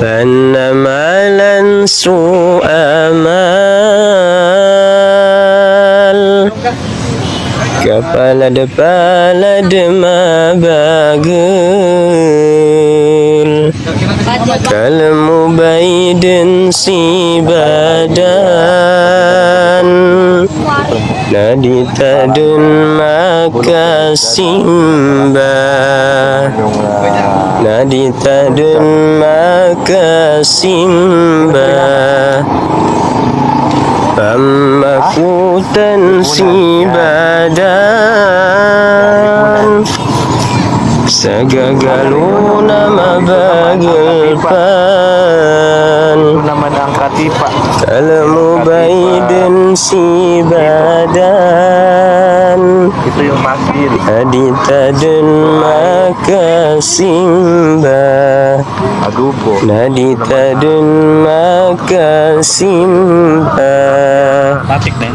فنمالا سوء مال كفلد ما باقل كالمبيد سبادان نادي تدن maka simba nadi tadun maka simba pamakutan sibadan sagagaluna mabagelpan kalmubaidin sibadan itu yung makil aditadun maka simba adupo naditadun maka simba matik na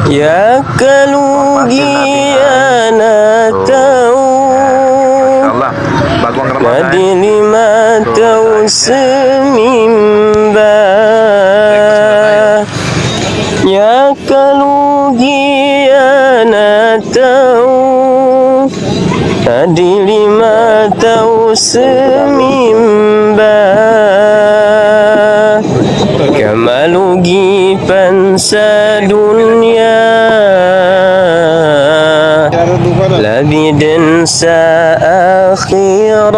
ya kalugian atau nadi lima tau semimba ya kalugian atau nadi lima tau semimba kamalugi pansa dunia labiden sa akhirat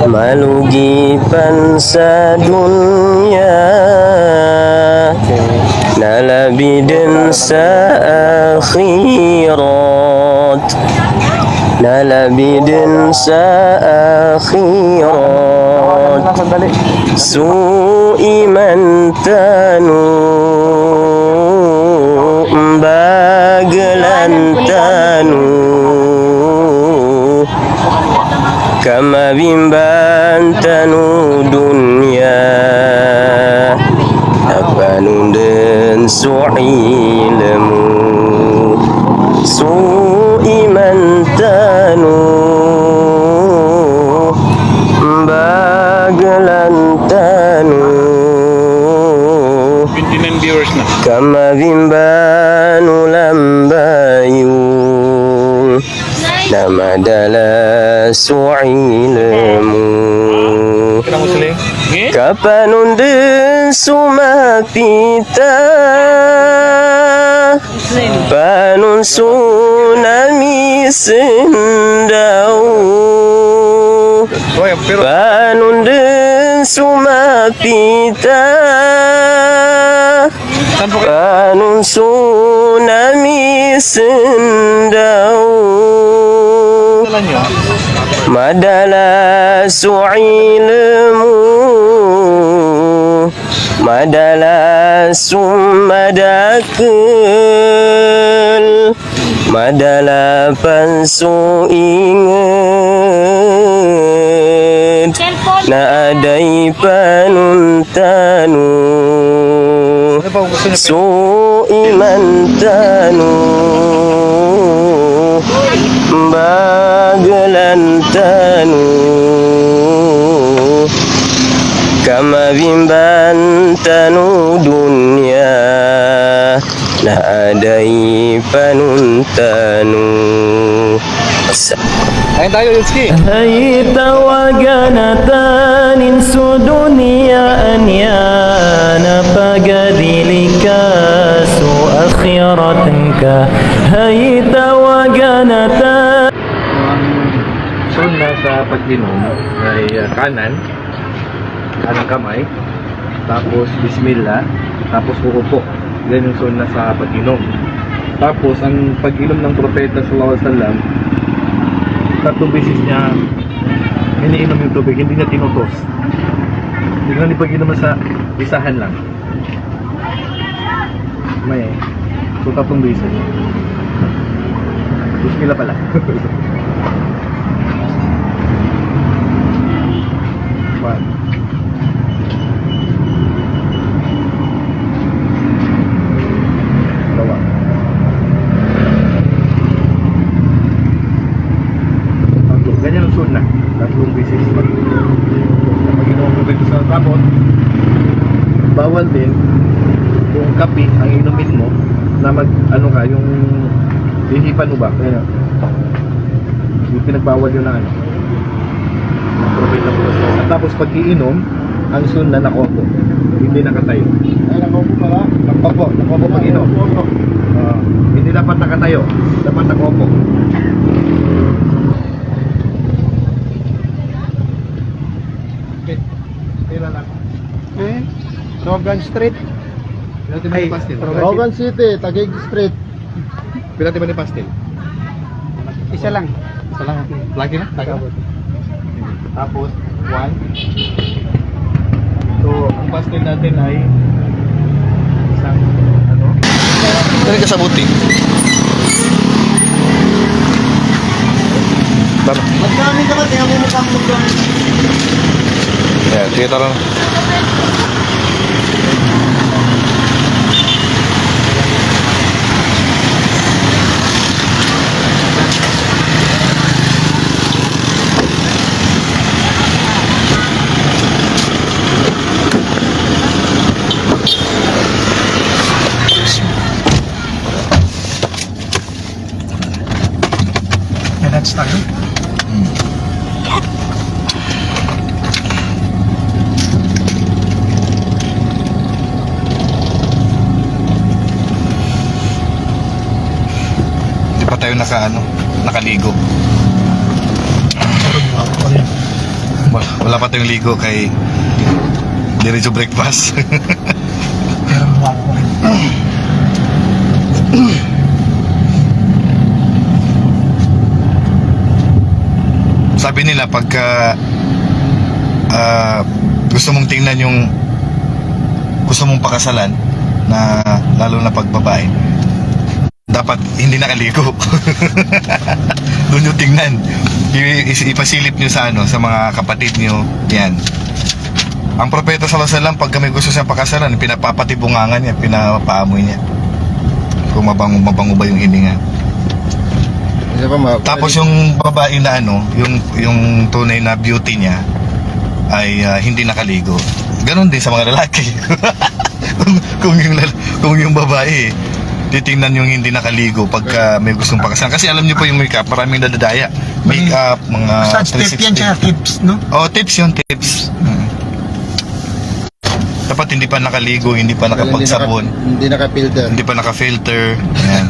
malugi pansa dunia nalabiden sa akhirat nalabiden sa akhirat su'iman tanu bagelan tanu kama bimban tanu dunia apa nunden su'ilmu su'iman tanu bagelan tanu 29 viewers na kama bimbanu lambayu nama dala su'ilmu kapanunde sumapita panun tsunami sendau panunde sumapita panun tsunami sendau madala su'ilmu madala sumadakul madala pansu inget na adai panuntanu su'iman tanu bagelan tanu kama bimban tanu dunia na adai panuntanu. Kain tayo, Yutski. Hai tawaganatan su dunia anyana pagadilika su akhiratanka hai tawaganatan. Sunna sa pag-inom ay kanang kamay, tapos bismillah, tapos uupo. Yan yung sunna sa pag-inom. Tapos ang pag-inom ng propeta sallallahu alaihi wasallam, 3 beses niya iniinom yung tubig, hindi niya tinutos. Hindi na ipag-inom sa isahan lang. May so 3 beses. Bismillah pala. One. Ganyan ang sunnah. 3 beses pag-inom mo rin sa tapos bawal din yung kape ang inumin mo na mag ano ka yung hihipan mo ba kaya yung pinagbawal yun na ano na propeta mo sa tapos pag iinom ang sunna nakaupo hindi nakatayo ay nakaupo pala nakaupo pag inom hindi dapat nakatayo dapat nakaupo. Pila lang. Logan Street. Pila tiba ni pastel? Logan City, Taguig Street. Pila tiba ni pastel? Isa lang. Isa lang. Lagi na? Lagi na? Tapos, 1. So, ang pastel natin ay isang, ano? Dali ka sa buti. Tara. Magkami ka ba? Tingnan mo mukhang magkami. Yeah, sige tara na. That's tayo. Hindi pa tayo nakaligo. Wala pa tayong ligo kay diretso breakfast. Pero luwa ko rin. Sabi nila pagka gusto mong tingnan yung gusto mong pakasalan na lalo na pagbabae dapat hindi nakaligo. Doon yung tingnan. Ipasilip nyo sa sa mga kapatid nyo. Yan. Ang propeta sallallahu alaihi wasallam pag may gusto siya pakasalan, pinapapatibungangan niya, pinapaamoy niya kung mabango ba yung hininga. Tapos yung babae na yung tunay na beauty niya ay hindi nakaligo. Ganon din sa mga lalaki. kung yung babae titingnan yung hindi nakaligo pagka may gustong pakasalan. Kasi alam niyo po yung makeup, maraming nadadaya. Makeup, mga Massage tip yan siya, tips, no? Oh, tips yun, tips. Dapat hindi pa nakaligo, hindi pa nakapagsabon, Hindi naka-filter. hindi pa naka-filter. Yan.